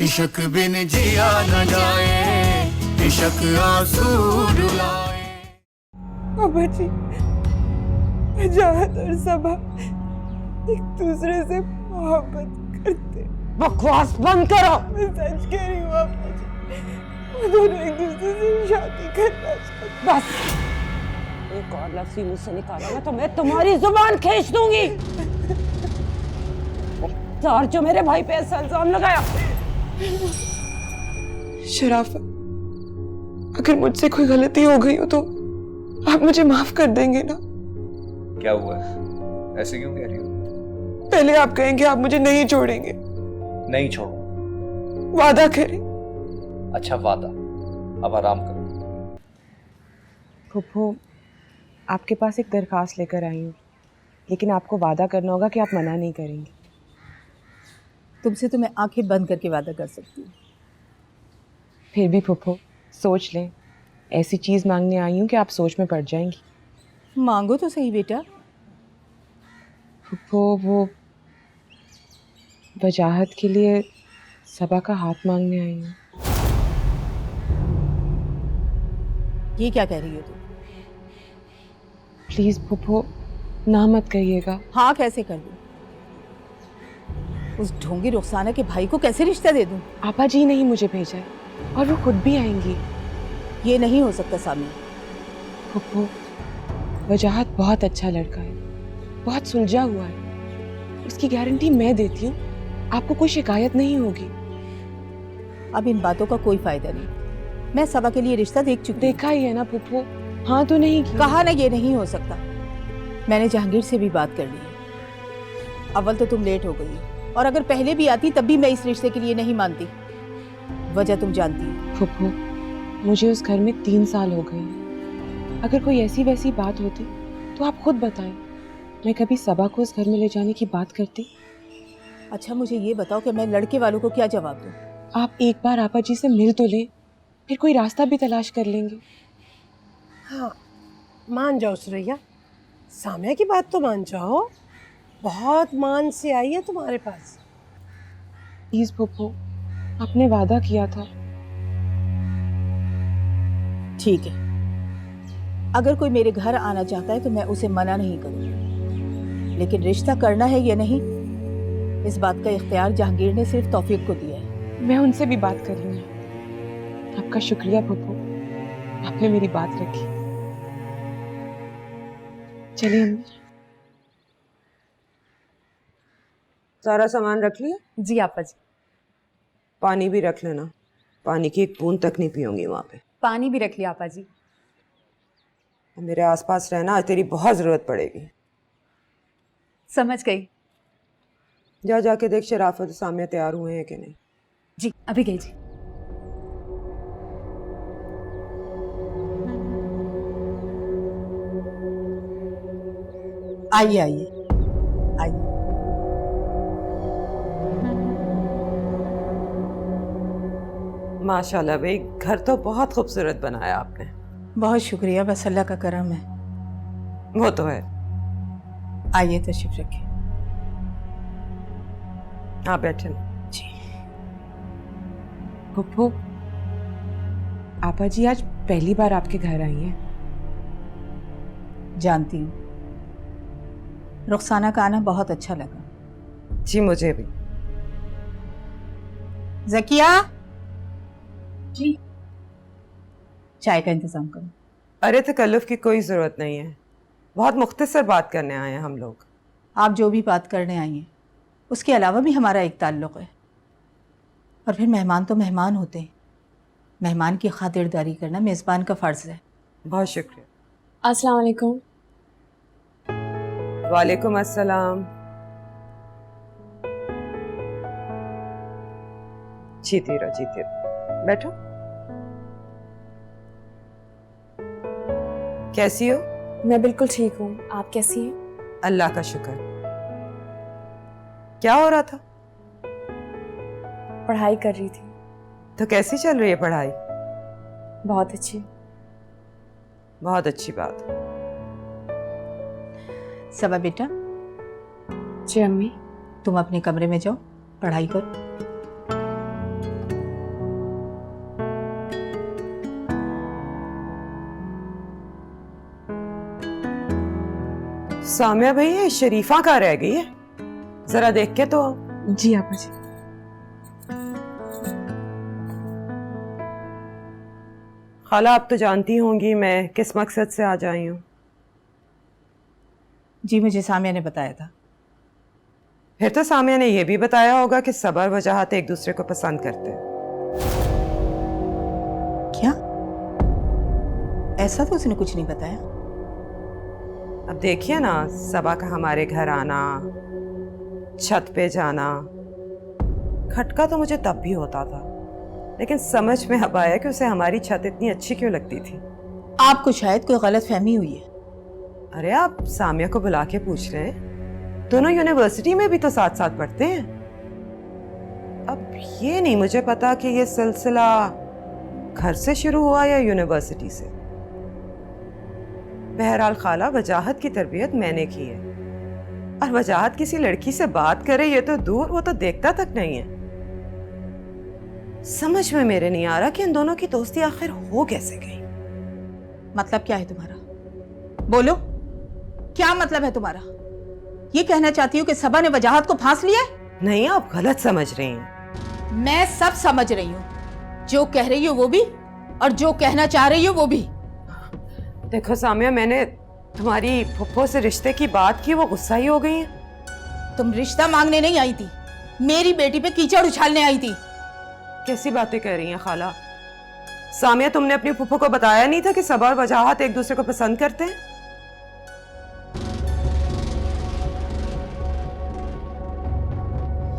इश्क बिन जिया न जाए, इश्क आंसू रुलाए। बाबा जी, वजाहत और सबा एक दूसरे से मोहब्बत करते। बकवास बंद करो। मैं सच कह रही हूँ बाबा जी, वो दोनों एक दूसरे से शादी करना चाहते। बस एक और लफ्ज़ मुंह से निकाला ना तो मैं तुम्हारी जुबान खींच दूंगी। और जो मेरे भाई पे ऐसा इल्जाम लगाया। शराफत, अगर मुझसे कोई गलती हो गई हो तो आप मुझे माफ कर देंगे ना? क्या हुआ है? ऐसे क्यों कह रही हो? पहले आप कहेंगे आप मुझे नहीं छोड़ेंगे। नहीं छोड़ो। वादा करें। अच्छा वादा, अब आराम करो। फुप्पो, आपके पास एक दरखास्त लेकर आई हूँ, लेकिन आपको वादा करना होगा कि आप मना नहीं करेंगी। तुमसे तो मैं आंखें बंद करके वादा कर सकती हूँ। फिर भी फुप्पो, सोच लें। ऐसी चीज़ मांगने आई हूँ कि आप सोच में पड़ जाएंगी। मांगो तो सही बेटा। फुप्पो, वो वजाहत के लिए सबा का हाथ मांगने आई हूँ। ये क्या कह रही हो तुम? प्लीज़ फुप्पो, ना मत कहिएगा। हाँ कैसे कर दूँ? उस ढोंगी रुखसाना के भाई को कैसे रिश्ता दे दूँ? आपा जी नहीं मुझे भेजा है और वो खुद भी आएंगी। ये नहीं हो सकता सामी। फुप्पो, वजाहत बहुत अच्छा लड़का है, बहुत सुलझा हुआ है। उसकी गारंटी मैं देती हूँ, आपको कोई शिकायत नहीं होगी। अब इन बातों का कोई फायदा नहीं। मैं सबा के लिए रिश्ता देख चुकी हूँ। देखा ही है ना फुप्पो, हाँ तो नहीं की। कहा ना ये नहीं हो सकता। मैंने जहांगीर से भी बात कर ली है। अव्वल तो तुम लेट हो गई, और अगर पहले भी आती तब भी मैं इस रिश्ते के लिए नहीं मानती। वजह तुम जानती हो। फुप्पो, मुझे उस घर में 3 साल हो गए। अगर कोई ऐसी वैसी बात होती तो आप खुद बताएं, मैं कभी सबा को उस घर में ले जाने की बात करती? अच्छा मुझे ये बताओ कि मैं लड़के वालों को क्या जवाब दूँ? आप एक बार आपा जी से मिल तो लें, फिर कोई रास्ता भी तलाश कर लेंगे। हाँ, मान जाओ सुरैया, सामिया की बात तो मान जाओ। बहुत मान से आई है तुम्हारे पास। प्लीज फुप्पो, आपने वादा किया था। ठीक है, अगर कोई मेरे घर आना चाहता है तो मैं उसे मना नहीं करूँगी, लेकिन रिश्ता करना है या नहीं, इस बात का इख्तियार जहांगीर ने सिर्फ तौफीक को दिया है। मैं उनसे भी बात कर लूंगी। आपका शुक्रिया फुप्पो, आपने मेरी बात रखी। चलिए अम्मी। सारा सामान रख लिया? जी आपा जी। पानी भी रख लेना, पानी की एक बूंद तक नहीं पियूंगी वहां पे। पानी भी रख लिया आपा जी। मेरे आसपास रहना, तेरी बहुत जरूरत पड़ेगी। समझ गई। जा जाके देख शराफत और सामिया तैयार हुए हैं कि नहीं। जी अभी गई जी। आइए आइए आइए। माशाल्लाह भाई, घर तो बहुत खूबसूरत बनाया आपने। बहुत शुक्रिया, बस अल्लाह का करम है। वो तो है। आइए तशरीफ रखिए। हाँ बैठे ना। जी। फुप्पो, आपा जी आज पहली बार आपके घर आई हैं। जानती हूँ, रुखसाना का आना बहुत अच्छा लगा। जी मुझे भी। जकिया जी। चाय का इंतजाम करो। अरे तकल्लुफ की कोई ज़रूरत नहीं है, बहुत मुख्तसर बात करने आए हैं हम लोग। आप जो भी बात करने आई हैं उसके अलावा भी हमारा एक ताल्लुक़ है, और फिर मेहमान तो मेहमान होते हैं। मेहमान की खातिरदारी करना मेज़बान का फ़र्ज़ है। बहुत शुक्रिया। अस्सलाम वालेकुम। वालेकुम अस्सलाम। जीती रहो, बैठो। कैसी हो? मैं बिल्कुल ठीक हूँ, आप कैसी हैं? अल्लाह का शुक्र। क्या हो रहा था? पढ़ाई कर रही थी। तो कैसी चल रही है पढ़ाई? बहुत अच्छी। बहुत अच्छी बात है। सबा बेटा, जी अम्मी। तुम अपने कमरे में जाओ, पढ़ाई करो। सामिया भाई, ये शरीफा कहाँ रह गई है? जरा देख के तो। जी आपा जी। खाला, आप तो जानती होंगी मैं किस मकसद से आज आई हूँ। जी मुझे सामिया ने बताया था। फिर तो सामिया ने यह भी बताया होगा कि सबर वजाहत एक दूसरे को पसंद करते हैं। क्या? ऐसा तो उसने कुछ नहीं बताया। अब देखिए ना, सबा का हमारे घर आना, छत पे जाना, खटका तो मुझे तब भी होता था, लेकिन समझ में अब आया कि उसे हमारी छत इतनी अच्छी क्यों लगती थी। आपको शायद कोई गलत फहमी हुई है। अरे आप सामिया को बुला के पूछ रहे हैं? दोनों यूनिवर्सिटी में भी तो साथ साथ पढ़ते हैं। अब ये नहीं मुझे पता कि ये सिलसिला घर से शुरू हुआ या यूनिवर्सिटी से। बहरहाल खाला, वजाहत की तरबियत मैंने की है, और वजाहत किसी लड़की से बात करे ये तो दूर, वो तो देखता तक नहीं है। समझ में मेरे नहीं आ रहा कि इन दोनों की दोस्ती आखिर हो कैसे गई। मतलब क्या है तुम्हारा? बोलो, क्या मतलब है तुम्हारा? ये कहना चाहती हूँ कि सबा ने वजाहत को फांस लिया है? नहीं, आप गलत समझ रही हैं। मैं सब समझ रही हूँ, जो कह रही हो वो भी और जो कहना चाह रही हो वो भी। देखो सामिया, मैंने तुम्हारी फुफ्फो से रिश्ते की बात की, वो गुस्सा ही हो गई है। तुम रिश्ता मांगने नहीं आई थी, मेरी बेटी पे कीचड़ उछालने आई थी। कैसी बातें कर रही हैं खाला? सामिया, तुमने अपनी फुफ्फो को बताया नहीं था कि सबा और वजाहत एक दूसरे को पसंद करते हैं?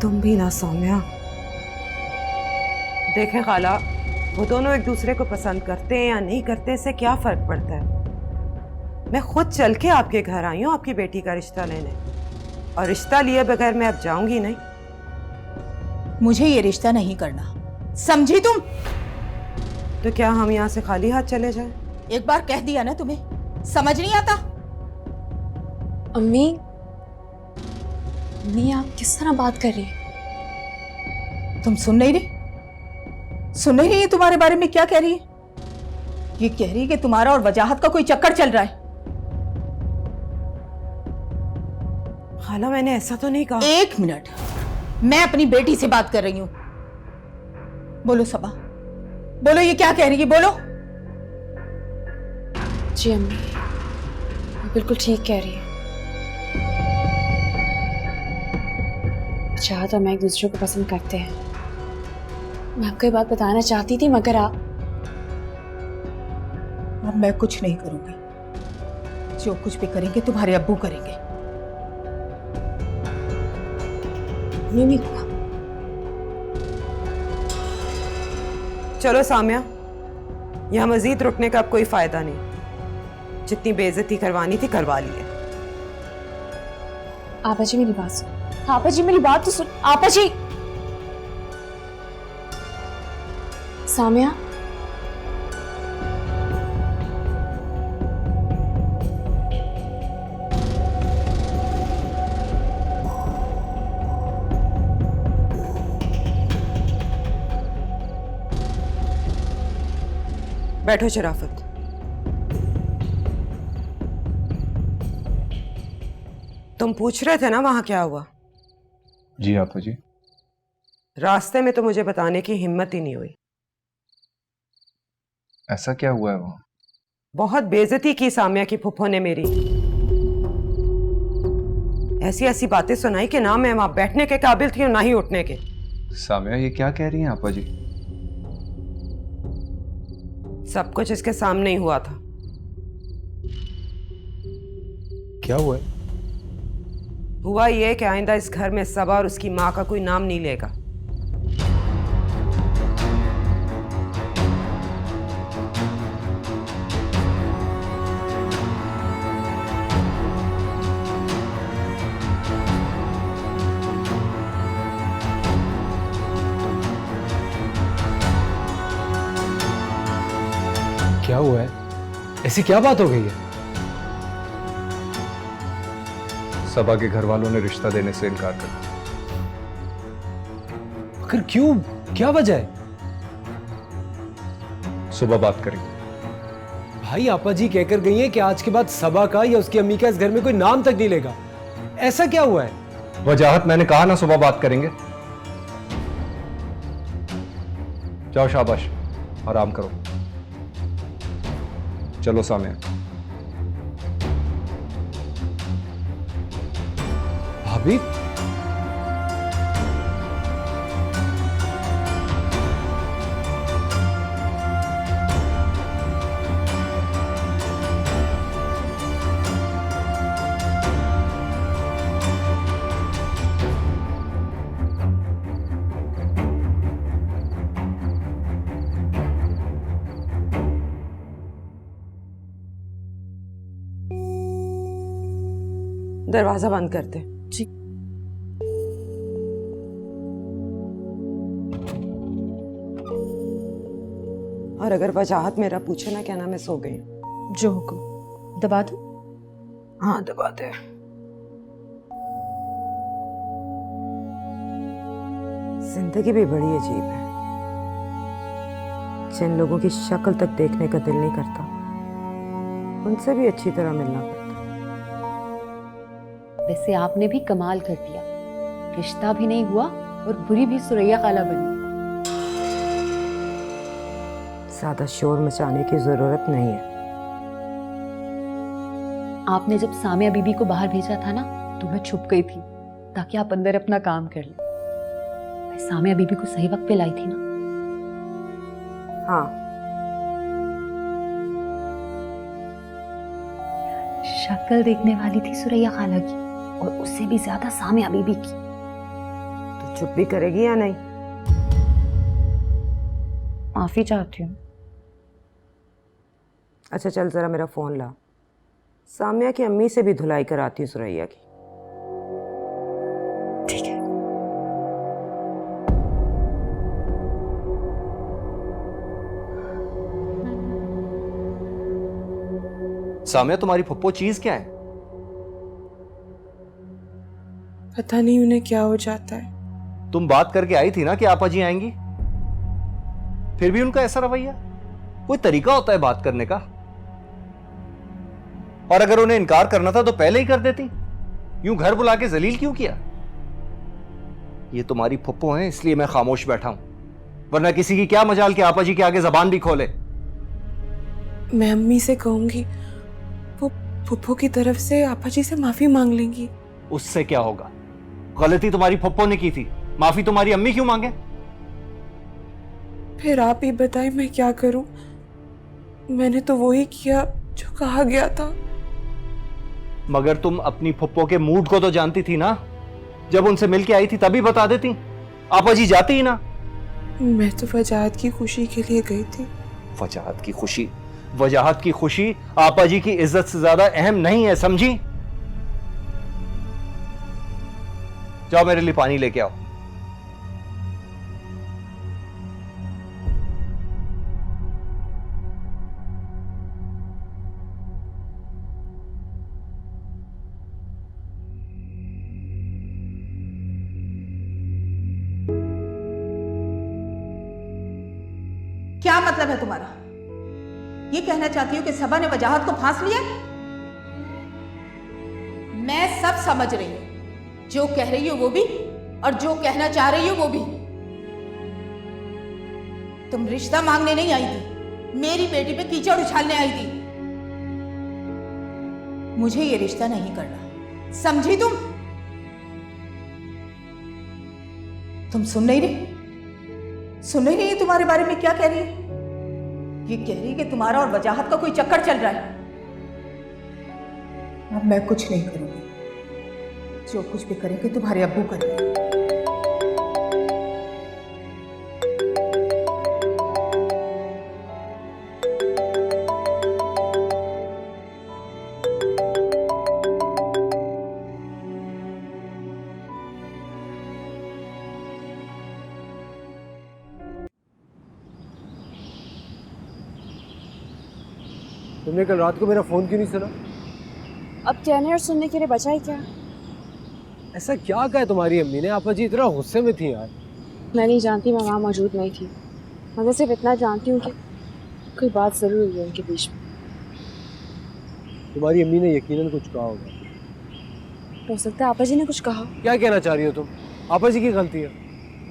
तुम भी ना सामिया। देखें खाला, वो दोनों एक दूसरे को पसंद करते हैं या नहीं करते, इससे क्या फर्क पड़ता है? मैं खुद चल के आपके घर आई हूँ आपकी बेटी का रिश्ता लेने, और रिश्ता लिए बगैर मैं अब जाऊंगी नहीं। मुझे ये रिश्ता नहीं करना, समझी तुम? तो क्या हम यहाँ से खाली हाथ चले जाएं? एक बार कह दिया ना, तुम्हें समझ नहीं आता? अम्मी, अम्मी आप किस तरह बात कर रही हैं? तुम सुन नहीं रही? सुन नहीं रही है तुम्हारे बारे में क्या कह रही है? ये कह रही है कि तुम्हारा और वजाहत का कोई चक्कर चल रहा है। खाला, मैंने ऐसा तो नहीं कहा। एक मिनट, मैं अपनी बेटी से बात कर रही हूं। बोलो सबा, बोलो, ये क्या कह रही है? बोलो। जी अम्मी, वो बिल्कुल ठीक कह रही है। चाहत और मैं एक दूसरे को पसंद करते हैं। मैं आपको ये बात बताना चाहती थी, मगर आप। अब मैं कुछ नहीं करूंगी, जो कुछ भी करेंगे तुम्हारे अब्बू करेंगे। नहीं, चलो सामिया, यहाँ मजीद रुकने का अब कोई फायदा नहीं। जितनी बेइज्जती करवानी थी करवा ली है। आपा जी मेरी बात सुन। आपा जी मेरी बात तो सुन। आपा जी। सामिया, बैठो शराफत। तुम पूछ रहे थे ना वहां क्या हुआ? जी आपा जी। रास्ते में तो मुझे बताने की हिम्मत ही नहीं हुई। ऐसा क्या हुआ है वहां? बहुत बेइज्जती की सामिया की फुफ्फो ने मेरी। ऐसी ऐसी बातें सुनाई कि ना मैं वहां बैठने के काबिल थी और ना ही उठने के। सामिया, ये क्या कह रही हैं आपा जी? सब कुछ इसके सामने ही हुआ था। क्या हुआ है? हुआ ये कि आइंदा इस घर में सबा और उसकी माँ का कोई नाम नहीं लेगा। क्या हुआ है? ऐसी क्या बात हो गई है? सबा के घर वालों ने रिश्ता देने से इनकार कर दिया। आखिर क्यों? क्या वजह है? सुबह बात करेंगे। भाई आपा जी कहकर गई हैं कि आज के बाद सबा का या उसकी अम्मी का इस घर में कोई नाम तक नहीं लेगा। ऐसा क्या हुआ है? वजाहत मैंने कहा ना सुबह बात करेंगे। जाओ शाबाश, आराम करो। चलो सामने। भाभी दरवाजा बंद कर दे। जी। और अगर वजाहत मेरा पूछे ना क्या नाम मैं सो गई। जो हुक्म। दबा दो। हाँ दबा दे। जिंदगी भी बड़ी अजीब है, जिन लोगों की शक्ल तक देखने का दिल नहीं करता उनसे भी अच्छी तरह मिलना पड़ता। वैसे आपने भी कमाल कर दिया, रिश्ता भी नहीं हुआ और बुरी भी सुरैया खाला बनी। ज्यादा शोर मचाने की जरूरत नहीं है। आपने जब सामिया बीबी को बाहर भेजा था ना तो मैं छुप गई थी ताकि आप अंदर अपना काम कर लें। मैं सामिया बीबी को सही वक्त पे लाई थी ना। हाँ, शक्ल देखने वाली थी सुरैया खाला की और उससे भी ज्यादा सामिया बीबी की। तो चुप भी करेगी या नहीं? माफी चाहती हूँ। अच्छा चल जरा मेरा फोन ला, सामिया की अम्मी से भी धुलाई कराती हूँ सुरैया की। ठीक है। सामिया तुम्हारी फुप्पो चीज क्या है? पता नहीं उन्हें क्या हो जाता है। तुम बात करके आई थी ना कि आपा जी आएंगी, फिर भी उनका ऐसा रवैया। कोई तरीका होता है बात करने का। और अगर उन्हें इनकार करना था तो पहले ही कर देती, यूं घर बुला के जलील क्यों किया? ये तुम्हारी फुप्पो हैं इसलिए मैं खामोश बैठा हूं, वरना किसी की क्या मजाल कि आपा जी के आगे जबान भी खोले। मैं अम्मी से कहूंगी, वो फुप्पो की तरफ से आपा जी से माफी मांग लेंगी। उससे क्या होगा? गलती तुम्हारी फुप्पो ने की थी, माफी तुम्हारी अम्मी क्यों मांगे? फिर आप ही बताएं मैं क्या करूं? मैंने तो वही किया जो कहा गया था। मगर तुम अपनी फुप्पो के मूड को तो जानती थी ना। जब उनसे मिलके आई थी तभी बता देती, आपा जी जाती ही ना। मैं तो वजाहत की खुशी के लिए गई थी। वजाहत की खुशी? वजाहत की खुशी आपा जी की इज्जत से ज्यादा अहम नहीं है, समझी? जाओ मेरे लिए पानी लेके आओ। क्या मतलब है तुम्हारा? ये कहना चाहती हो कि सबा ने वजाहत को फांस लिया? मैं सब समझ रही हूं, जो कह रही हो वो भी और जो कहना चाह रही हो वो भी। तुम रिश्ता मांगने नहीं आई थी, मेरी बेटी पे कीचड़ उछालने आई थी। मुझे ये रिश्ता नहीं करना, समझी तुम? तुम सुन नहीं रही? सुन नहीं रही तुम्हारे बारे में क्या कह रही है? ये कह रही है कि तुम्हारा और वजाहत का कोई चक्कर चल रहा है। अब मैं कुछ नहीं करूंगी, जो कुछ भी करेंगे तुम्हारे अब्बू करेंगे। तुमने कल रात को मेरा फोन क्यों नहीं सुना? अब कहने और सुनने के लिए बचा ही क्या? ऐसा क्या कहा है तुम्हारी अम्मी ने? आपा जी इतना गुस्से में थी यार। मैं नहीं जानती, मैं वहाँ मौजूद नहीं थी। मगर सिर्फ इतना जानती हूँ कि कोई बात जरूर हुई है उनके बीच में। तुम्हारी अम्मी ने यकीनन कुछ कहा होगा। हो सकता है आपा जी ने कुछ कहा। क्या कहना चाह रही हो तुम? आपा जी की गलती है।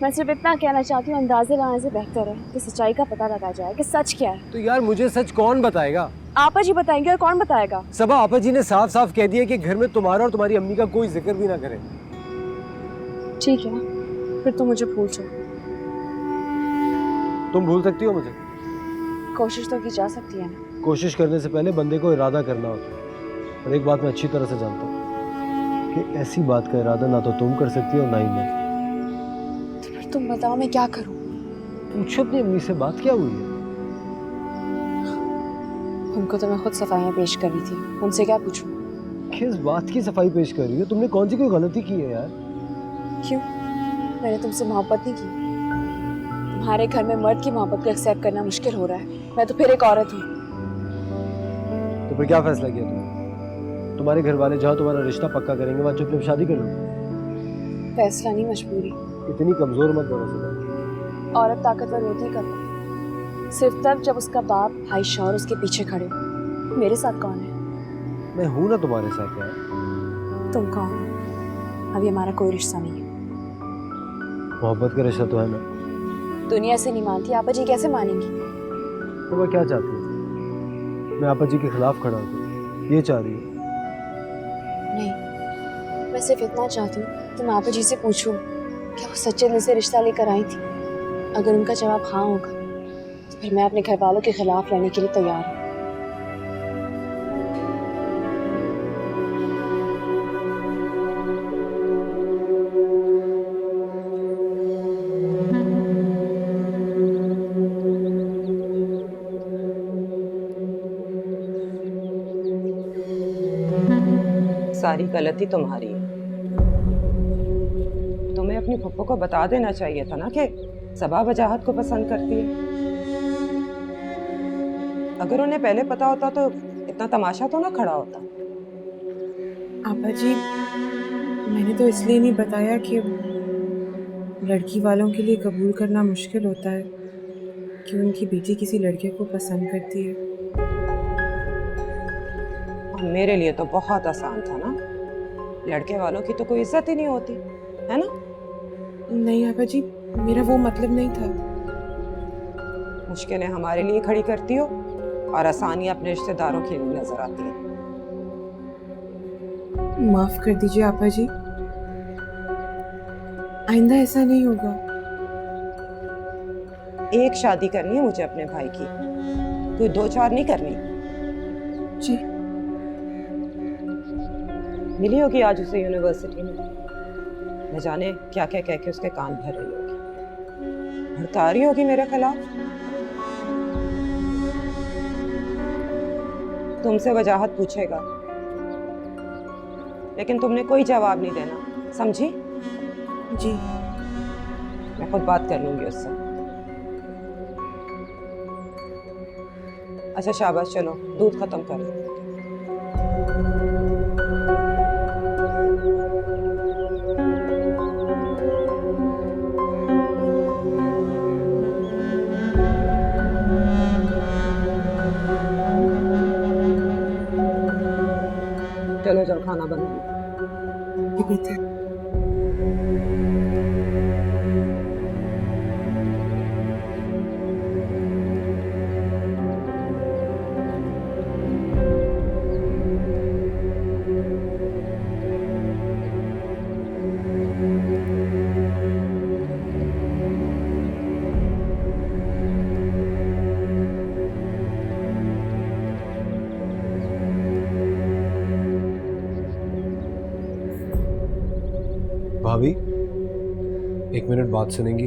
मैं सिर्फ इतना कहना चाहती हूँ, अंदाजे लगाने से बेहतर है कि सच्चाई का पता लगा जाए कि सच क्या है। तो यार मुझे सच कौन बताएगा? आपा जी बताएंगे, और कौन बताएगा? सबा, आपा जी ने साफ साफ कह दिया कि घर में तुम्हारा और तुम्हारी अम्मी का कोई जिक्र भी ना करे। ठीक है, फिर तुम मुझे भूल जाओ। तुम भूल सकती हो मुझे? कोशिश तो की जा सकती है ना। कोशिश करने से पहले बंदे को इरादा करना होता है, और एक बात मैं अच्छी तरह से जानता हूँ कि ऐसी बात का इरादा ना तो तुम कर सकती हो ना ही मैं। तो फिर तुम बताओ मैं क्या करूँ? पूछो अपनी अम्मी से, बात क्या हुई है? उनको तो मैं खुद सफाइयाँ पेश कर रही थी, उनसे क्या पूछूं? किस बात की सफाई पेश कर रही हो? तुमने कौन सी कोई गलती की है यार? क्यों? मैंने तुमसे मोहब्बत नहीं की। तुम्हारे घर में मर्द की मोहब्बत को एक्सेप्ट करना मुश्किल हो रहा है, मैं तो फिर एक औरत हूँ। तो फिर क्या फैसला किया तुमने? तुम्हारे घर वाले जहाँ तुम्हारा रिश्ता पक्का करेंगे वहाँ चुपचाप शादी कर लो। फैसला नहीं, मजबूरी। इतनी कमजोर मत बनो सबा। औरत ताकतवर होती कब? सिर्फ तब जब उसका बाप, भाई, शौहर उसके पीछे खड़े हो। मेरे साथ कौन है? मैं हूं ना तुम्हारे साथ यार। तुम कौन हो? अभी हमारा कोई रिश्ता नहीं है। मोहब्बत का रिश्ता तो है ना। दुनिया से नहीं मानती, आपा जी कैसे मानेंगी? तो मैं क्या चाहती हूँ? मैं आपा जी के खिलाफ खड़ा हूँ, ये चाह रही हूँ? नहीं, मैं सिर्फ इतना चाहती हूँ तुम आपा जी से पूछो क्या वो सच्चे दिल से रिश्ता लेकर आई थी। अगर उनका जवाब हाँ होगा तो फिर मैं अपने घर वालों के खिलाफ लड़ने के लिए तैयार हूँ। सारी गलती तुम्हारी है। तुम्हें अपनी पप्पो को बता देना चाहिए था ना कि सबा वजाहत को पसंद करती है। अगर उन्हें पहले पता होता तो इतना तमाशा तो ना खड़ा होता। आपा जी, मैंने तो इसलिए नहीं बताया कि लड़की वालों के लिए कबूल करना मुश्किल होता है कि उनकी बेटी किसी लड़के को पसंद करती है। मेरे लिए तो बहुत आसान था ना, लड़के वालों की तो कोई इज्जत ही नहीं होती है ना। नहीं आपा जी, मेरा वो मतलब नहीं था। मुश्किलें हमारे लिए खड़ी करती हो और आसानी अपने रिश्तेदारों की नजर आती है। माफ कर दीजिए आपा जी, आइंदा ऐसा नहीं होगा। एक शादी करनी है मुझे अपने भाई की, कोई दो चार नहीं करनी। जी। मिली होगी आज उसे यूनिवर्सिटी में, न जाने क्या क्या कह के उसके कान भर रही होगी, भड़का रही होगी मेरे खिलाफ। तुमसे वजाहत पूछेगा लेकिन तुमने कोई जवाब नहीं देना, समझी? जी। मैं खुद बात कर लूंगी उससे। अच्छा शाबाश, चलो दूध खत्म कर लो। चलो चल खाना बना। भाभी, एक मिनट बात सुनेंगी?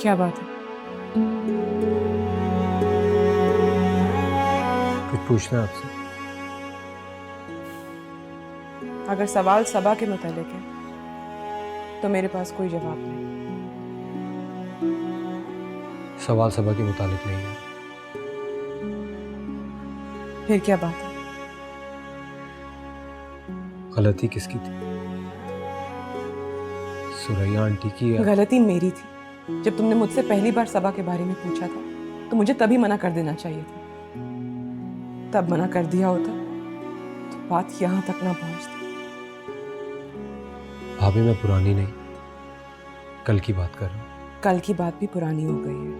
क्या बात है? कुछ पूछना है आपसे। अगर सवाल सबा के मुतालिक है तो मेरे पास कोई जवाब नहीं। सवाल सबा के मुतालिक नहीं है। फिर क्या बात है? गलती किसकी थी? सुरैया आंटी की गलती मेरी थी। जब तुमने मुझसे पहली बार सबा के बारे में पूछा था तो मुझे तभी मना कर देना चाहिए था। तब मना कर दिया होता तो बात यहाँ तक ना पहुंचती। भाभी मैं पुरानी नहीं, कल की बात कर रहा हूँ। कल की बात भी पुरानी हो गई है।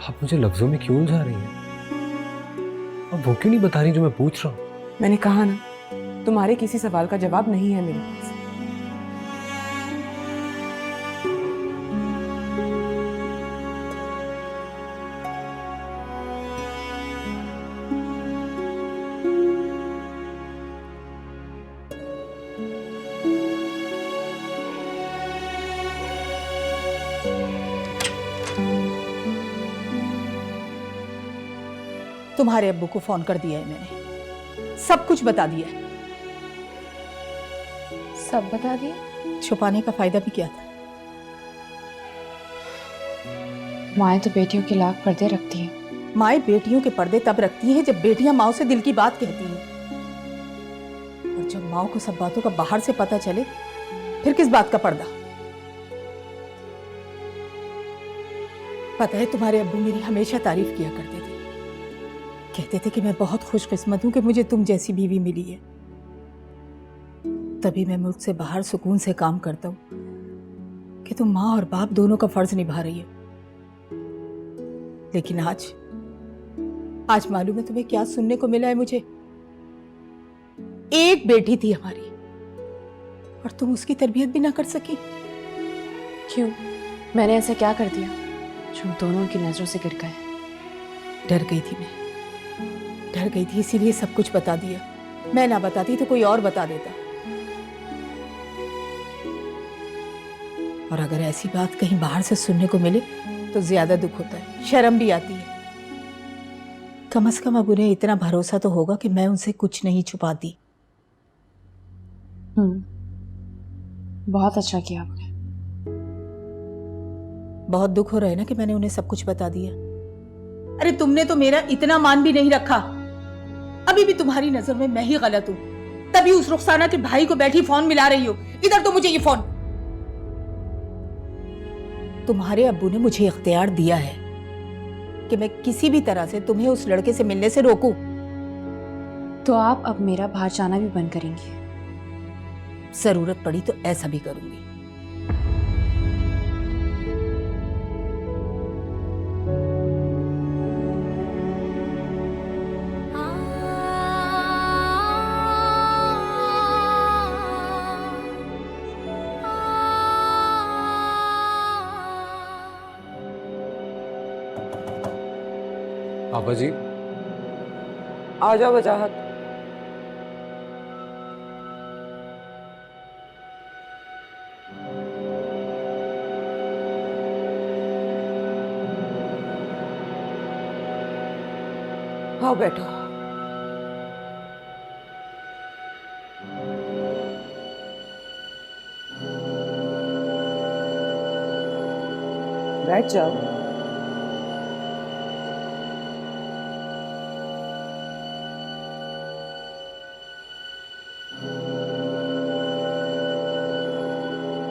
आप मुझे लफ्जों में क्यों उलझा रही हैं? अब वो क्यों नहीं बता रही जो मैं पूछ रहा हूँ? मैंने कहा ना, तुम्हारे किसी सवाल का जवाब नहीं है मेरे पास। तुम्हारे अब्बू को फोन कर दिया है मैंने, सब कुछ बता दिया है। सब बता दिया? छुपाने का फायदा भी क्या था? माएँ तो बेटियों के लाख पर्दे रखती हैं। माएँ बेटियों के पर्दे तब रखती हैं जब बेटियां माओ से दिल की बात कहती हैं, और जब माओ को सब बातों का बाहर से पता चले फिर किस बात का पर्दा? पता है, तुम्हारे अब्बू मेरी हमेशा तारीफ किया करते थे। कहते थे कि मैं बहुत खुशकिस्मत हूं कि मुझे तुम जैसी बीवी मिली है। तभी मैं मुल्क से बाहर सुकून से काम करता हूं कि तुम माँ और बाप दोनों का फर्ज निभा रही है। लेकिन आज मालूम है तुम्हें क्या सुनने को मिला है मुझे? एक बेटी थी हमारी और तुम उसकी तरबियत भी ना कर सकी। क्यों? मैंने ऐसा क्या कर दिया जो हम दोनों की नजरों से गिर गए? डर गई थी, मैं डर गई थी, इसीलिए सब कुछ बता दिया। मैं ना बताती तो कोई और बता देता। और अगर ऐसी बात कहीं बाहर से सुनने को मिले तो ज्यादा दुख होता है, शर्म भी आती है। कम से कम अब उन्हें इतना भरोसा तो होगा कि मैं उनसे कुछ नहीं छुपाती। बहुत अच्छा किया आपने। बहुत दुख हो रहा है ना कि मैंने उन्हें सब कुछ बता दिया। अरे तुमने तो मेरा इतना मान भी नहीं रखा। अभी भी तुम्हारी नजर में मैं ही गलत हूं, तभी उस रुखसाना के भाई को बैठी फोन मिला रही हो। इधर तो मुझे ये फोन। तुम्हारे अब्बू ने मुझे इख्तियार दिया है कि मैं किसी भी तरह से तुम्हें उस लड़के से मिलने से रोकूं। तो आप अब मेरा बाहर जाना भी बंद करेंगी? जरूरत पड़ी तो ऐसा भी करूंगी। आबा जी, आ जाओ वजाहत। आओ बैठो। बैठ जाओ।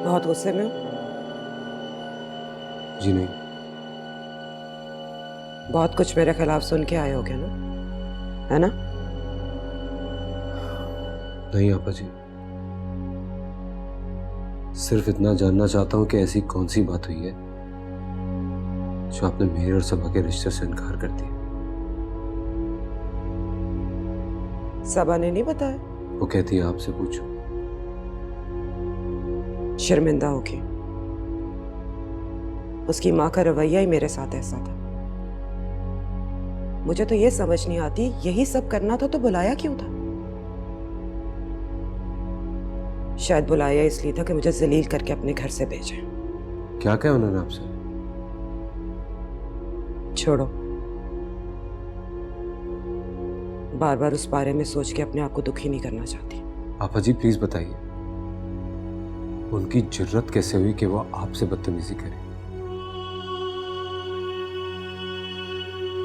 बहुत गुस्से में हो? जी नहीं। बहुत कुछ मेरे खिलाफ सुन के आए होगे ना, है ना? नहीं आपा जी, सिर्फ इतना जानना चाहता हूं कि ऐसी कौन सी बात हुई है जो आपने मेरे और सबा के रिश्ते से इनकार कर दिया। सबा ने नहीं बताया? वो कहती है आपसे पूछो। शर्मिंदा होगी। उसकी माँ का रवैया ही मेरे साथ ऐसा था। मुझे तो ये समझ नहीं आती, यही सब करना था तो बुलाया क्यों था? शायद बुलाया इसलिए था कि मुझे जलील करके अपने घर से भेजे। क्या कहा उन्होंने आपसे? छोड़ो, बार बार उस बारे में सोच के अपने आप को दुखी नहीं करना चाहती। आपा जी प्लीज बताइए, उनकी जुर्रत कैसे हुई कि वो आपसे बदतमीजी करे?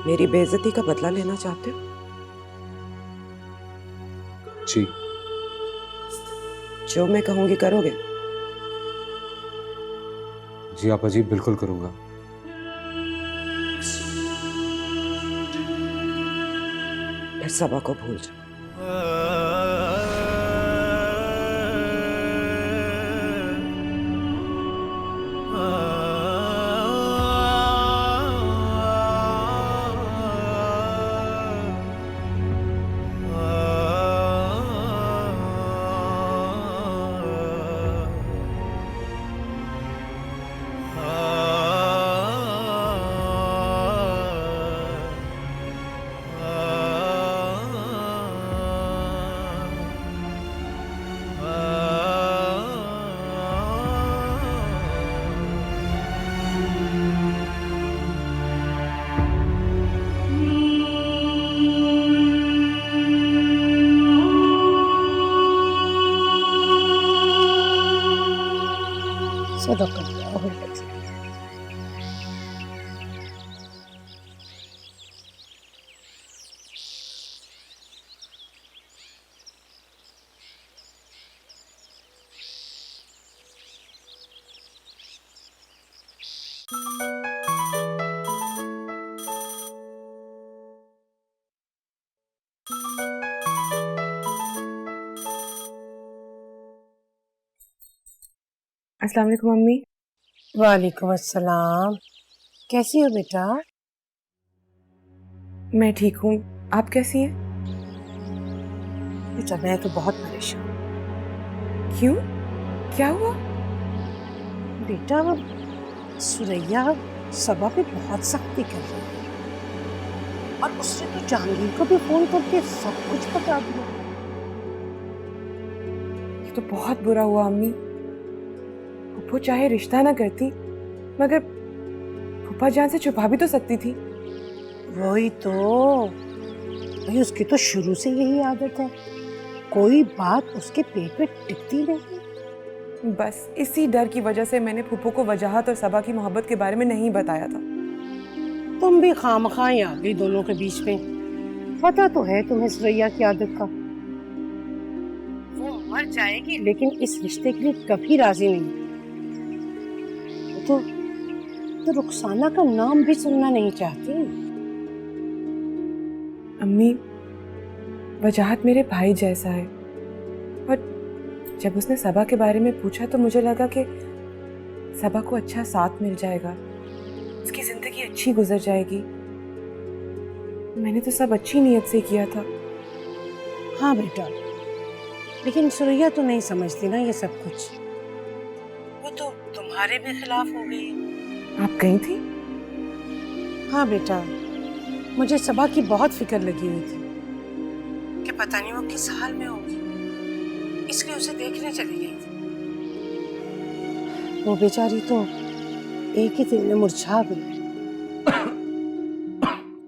मेरी बेइज्जती का बदला लेना चाहते हो? जी। जो मैं कहूंगी करोगे? जी आपा जी, बिल्कुल करूंगा। फिर सबा को भूल जाओ। सदक़ल्लाहु अलैहि। अस्सलाम वालेकुम मम्मी। वालेकुम अस्सलाम। कैसी हो बेटा? मैं ठीक हूँ, आप कैसी हैं? बेटा मैं तो बहुत परेशान हूँ। क्यों, क्या हुआ? बेटा वो सुरैया सबा पे बहुत सख्ती कर रही है और उसने तो जहांगीर को भी फोन करके सब कुछ बता दिया। ये तो बहुत बुरा हुआ अम्मी। फूफो चाहे रिश्ता ना करती, मगर फूफा जान से छुपा भी तो सकती थी। वही तो, भाई उसकी तो शुरू से यही आदत है, कोई बात उसके पेट पे टिकती नहीं। बस इसी डर की वजह से मैंने फूफो को वजाहत और सबा की मोहब्बत के बारे में नहीं बताया था। तुम भी खामखा ही आ गई दोनों के बीच में। पता तो है तुम्हें सुरैया की आदत का। वो मर जाएगी लेकिन इस रिश्ते के लिए कभी राजी नहीं। तो रुखसाना का नाम भी सुनना नहीं चाहती। अम्मी, वजाहत मेरे भाई जैसा है और जब उसने सबा के बारे में पूछा तो मुझे लगा कि सबा को अच्छा साथ मिल जाएगा, उसकी जिंदगी अच्छी गुजर जाएगी। मैंने तो सब अच्छी नीयत से किया था। हाँ बेटा, लेकिन सुरैया तो नहीं समझती ना ये सब कुछ। वो तो तुम्हारे भी खिलाफ हो गई। आप गई थी? हाँ बेटा, मुझे सबा की बहुत फिक्र लगी हुई थी कि पता नहीं वो किस हाल में होगी, इसलिए उसे देखने चली गई थी। वो बेचारी तो एक ही दिन में मुरझा गई।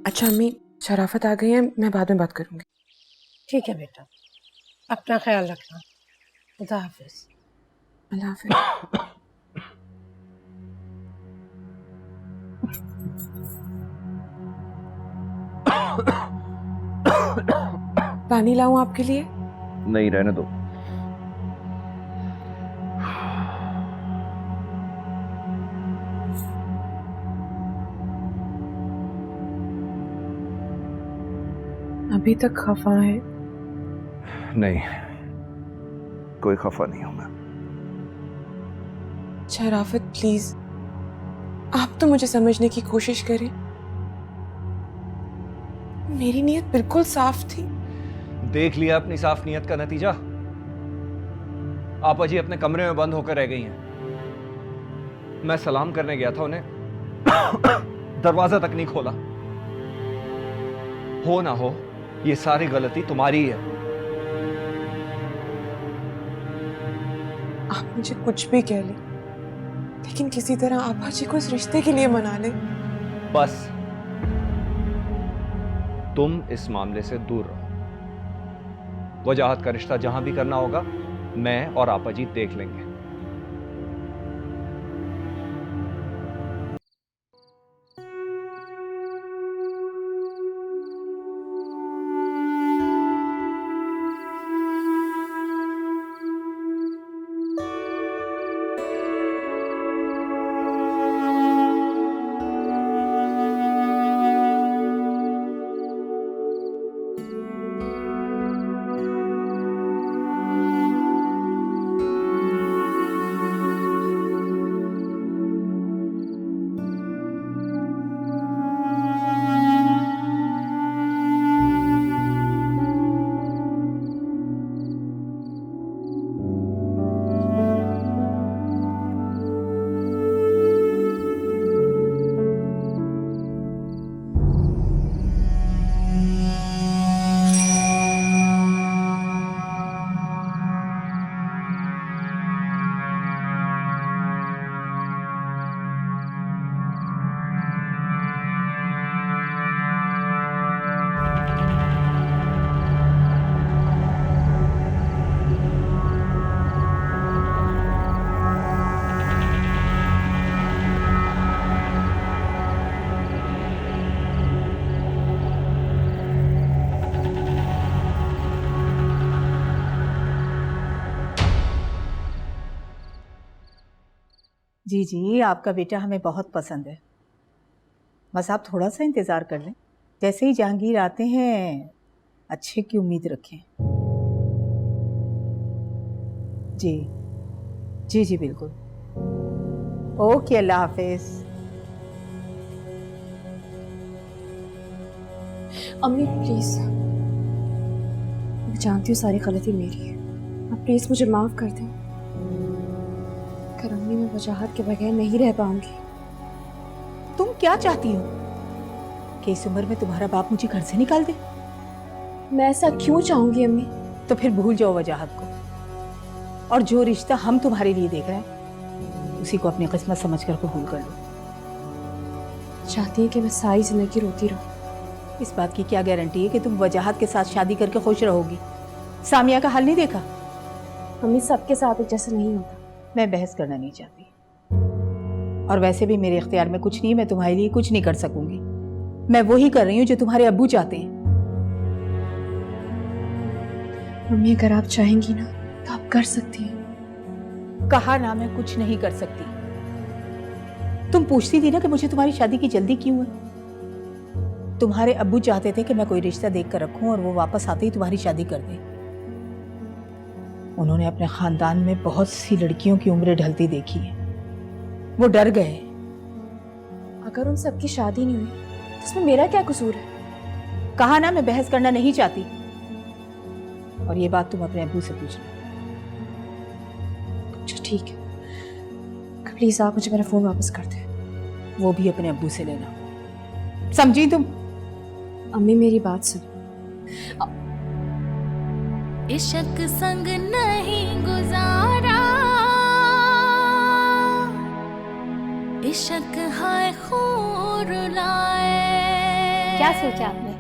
अच्छा अम्मी, शराफत आ गई है, मैं बाद में बात करूंगी। ठीक है बेटा, अपना ख्याल रखना। खुदा हाफिज। अल्लाह हाफिज। पानी लाऊं आपके लिए? नहीं, रहने दो। अभी तक खफा है? नहीं, कोई खफा नहीं हूं मैं। शराफत प्लीज, आप तो मुझे समझने की कोशिश करें। मेरी नीयत बिल्कुल साफ थी। देख लिया अपनी साफ नीयत का नतीजा। आपा जी अपने कमरे में बंद होकर रह गई हैं। मैं सलाम करने गया था, उन्हें दरवाजा तक नहीं खोला। हो ना हो, ये सारी गलती तुम्हारी है। आप मुझे कुछ भी कह लें, लेकिन किसी तरह आपा जी को इस रिश्ते के लिए मना लें। बस तुम इस मामले से दूर रहो। वजाहत का रिश्ता जहां भी करना होगा, मैं और आपा जी देख लेंगे। जी जी, आपका बेटा हमें बहुत पसंद है, बस आप थोड़ा सा इंतज़ार कर लें। जैसे ही जहांगीर आते हैं अच्छे की उम्मीद रखें। जी जी जी बिल्कुल। ओके, अल्लाह हाफिज़। अम्मी प्लीज, मैं जानती हूँ सारी गलती मेरी है, आप प्लीज मुझे माफ कर दें। अगर अम्मी मैं वजाहत के बगैर नहीं रह पाऊंगी। तुम क्या चाहती हो कि इस उम्र में तुम्हारा बाप मुझे घर से निकाल दे? मैं ऐसा क्यों चाहूंगी अम्मी? तो फिर भूल जाओ वजाहत को, और जो रिश्ता हम तुम्हारे लिए देख रहे हैं उसी को अपनी किस्मत समझकर कबूल कर लो। चाहती है कि मैं सारी जिंदगी रोती रहूं? इस बात की क्या गारंटी है कि तुम वजाहत के साथ शादी करके खुश रहोगी? सामिया का हाल नहीं देखा? अम्मी सबके साथ एक जैसे नहीं होता। मैं बहस करना नहीं चाहती, और वैसे भी मेरे इख्तियार में कुछ नहीं, मैं तुम्हारे लिए कुछ नहीं कर सकूंगी। मैं वही कर रही हूँ जो तुम्हारे अब्बू चाहते हैं। मम्मी अगर आप चाहेंगी ना तो आप कर सकती हैं। कहा ना मैं कुछ नहीं कर सकती। तुम पूछती थी ना कि मुझे तुम्हारी शादी की जल्दी क्यों है। तुम्हारे अब्बू चाहते थे कि मैं कोई रिश्ता देख कर रखूं और वो वापस आते ही तुम्हारी शादी कर दे। उन्होंने अपने खानदान में बहुत सी लड़कियों की उम्रें ढलती देखी है, वो डर गए। अगर उन सबकी शादी नहीं हुई तो इसमें मेरा क्या कसूर है? कहा ना मैं बहस करना नहीं चाहती, और ये बात तुम अपने अब्बू से पूछना। अच्छा ठीक है, प्लीज आप मुझे मेरा फोन वापस कर दें। वो भी अपने अब्बू से लेना, समझी तुम? अम्मी मेरी बात सुनो। इश्क संग नहीं गुजारा, इश्क है खूर लाए। क्या सोचा आपने?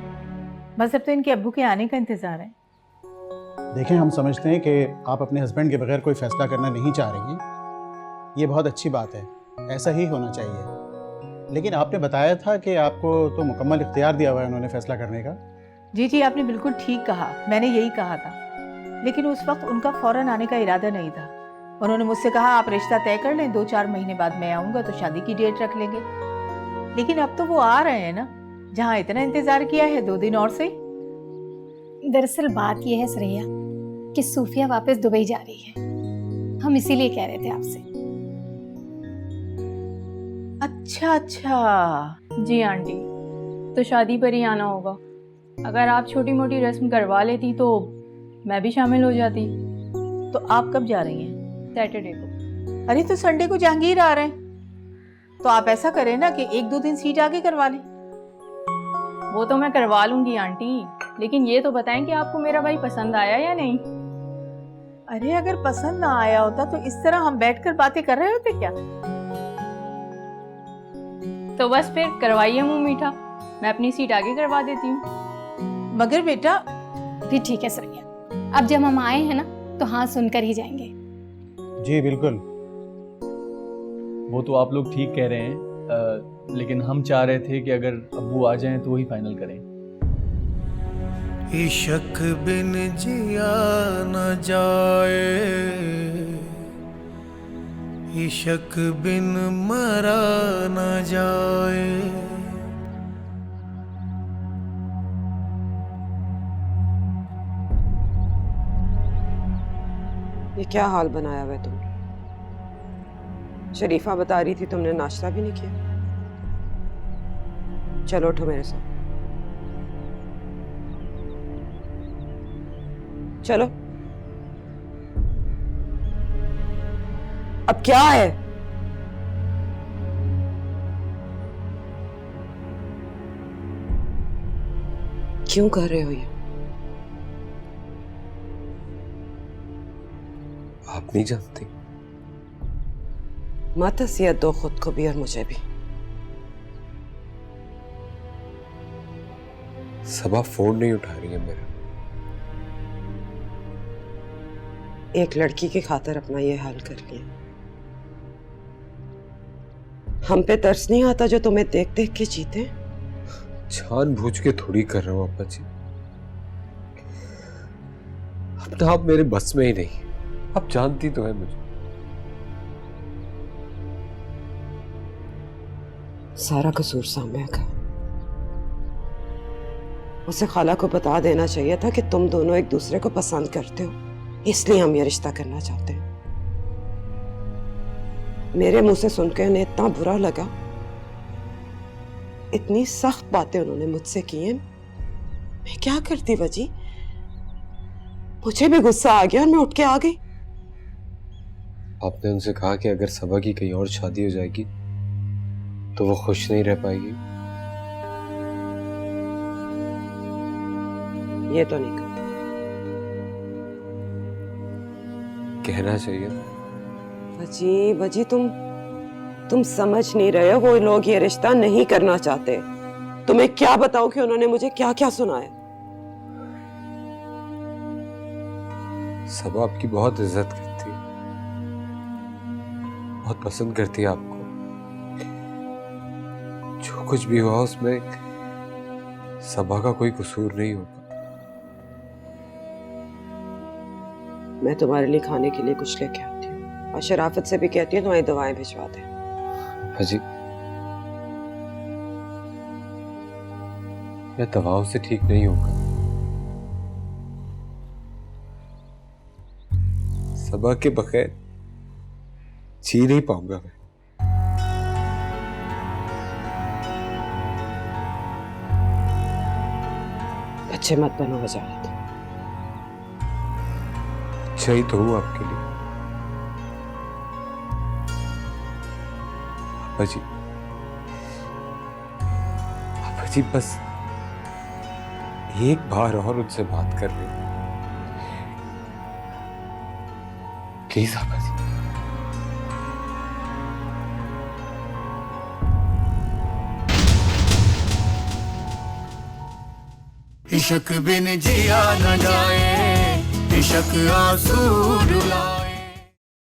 बस अब तो इनके अब्बू के आने का इंतजार है। देखें, हम समझते हैं कि आप अपने हस्बैंड के बगैर कोई फैसला करना नहीं चाह रही हैं। ये बहुत अच्छी बात है, ऐसा ही होना चाहिए। लेकिन आपने बताया था कि आपको तो मुकम्मल इख्तियार दिया हुआ है उन्होंने फैसला करने का। जी जी, आपने बिल्कुल ठीक कहा, मैंने यही कहा था। लेकिन उस वक्त उनका फौरन आने का इरादा नहीं था। उन्होंने मुझसे कहा आप रिश्ता तय कर लें, 2-4 महीने बाद मैं आऊँगा तो शादी की डेट रख लेंगे। लेकिन अब तो वो आ रहे हैं ना, जहाँ इतना इंतजार किया है 2 दिन और से। दरअसल बात यह है श्रेया कि सूफिया वापस दुबई जा रही है, हम इसीलिए कह रहे थे आपसे। अच्छा अच्छा। जी आंटी, तो शादी पर ही आना होगा। अगर आप छोटी मोटी रस्म करवा लेती तो मैं भी शामिल हो जाती। तो आप कब जा रही हैं? सैटरडे को। अरे तो संडे को जहांगीर आ रहे हैं, तो आप ऐसा करें ना कि 1-2 दिन सीट आगे करवा लें। वो तो मैं करवा लूंगी आंटी, लेकिन ये तो बताएं कि आपको मेरा भाई पसंद आया या नहीं। अरे अगर पसंद ना आया होता तो इस तरह हम बैठकर बातें कर रहे होते क्या? तो बस फिर करवाइए मुंह मीठा, मैं अपनी सीट आगे करवा देती हूँ। मगर बेटा भी ठीक है श्रेया, अब जब हम आए हैं ना तो हाँ सुनकर ही जाएंगे। जी बिल्कुल। वो तो आप लोग ठीक कह रहे हैं, लेकिन हम चाह रहे थे कि अगर अब्बू आ जाएं तो वही फाइनल करें। इश्क बिन जिया न जाए, इश्क बिन मरा न जाए। ये क्या हाल बनाया हुआ है तुमने? शरीफा बता रही थी तुमने नाश्ता भी नहीं किया। चलो उठो मेरे साथ, चलो। अब क्या है? क्यों कर रहे हो ये? आप नहीं जानती। मत हसीयत दो खुद को भी और मुझे भी। सबा फोन नहीं उठा रही है मेरा। एक लड़की की खातिर अपना ये हाल कर लिया। हम पे तरस नहीं आता जो तुम्हें देख देख के जीते? जानबूझ के थोड़ी कर रहा हूं अब्बा जी। अपना आप मेरे बस में ही नहीं। आप जानती तो है मुझे। सारा कसूर साम्या का। उसे खाला को बता देना चाहिए था कि तुम दोनों एक दूसरे को पसंद करते हो, इसलिए हम ये रिश्ता करना चाहते हैं। मेरे मुंह से सुनकर उन्हें इतना बुरा लगा, इतनी सख्त बातें उन्होंने मुझसे की हैं। मैं क्या करती वजी, मुझे भी गुस्सा आ गया और मैं उठ के आ गई। आपने उनसे कहा कि अगर सबा की कहीं और शादी हो जाएगी तो वो खुश नहीं रह पाएगी। ये तो नहीं कहा। कहना चाहिए। वजी वजी तुम समझ नहीं रहे हो, वो लोग ये रिश्ता नहीं करना चाहते। तुम्हें क्या बताऊं कि उन्होंने मुझे क्या क्या सुनाया। सबा आपकी बहुत इज्जत करती है, बहुत पसंद करती है आपको। जो कुछ भी हुआ उसमें सबा का कोई कसूर नहीं होगा। मैं तुम्हारे लिए खाने के लिए कुछ लेके आती हूँ और शराफत से भी कहती हूँ तुम्हारी दवाएं भिजवा दे। हाजी, मैं दवाओं से ठीक नहीं होगा। सबा के बगैर जी नहीं पाऊंगा मैं। अच्छे मत बनो वजारत। अच्छा ही तो हूं आपके लिए। पापा जी बस एक बार और उनसे बात कर ले प्लीज। पापा जी इश्क बिन जिया न जाए, इश्क आंसू रुला।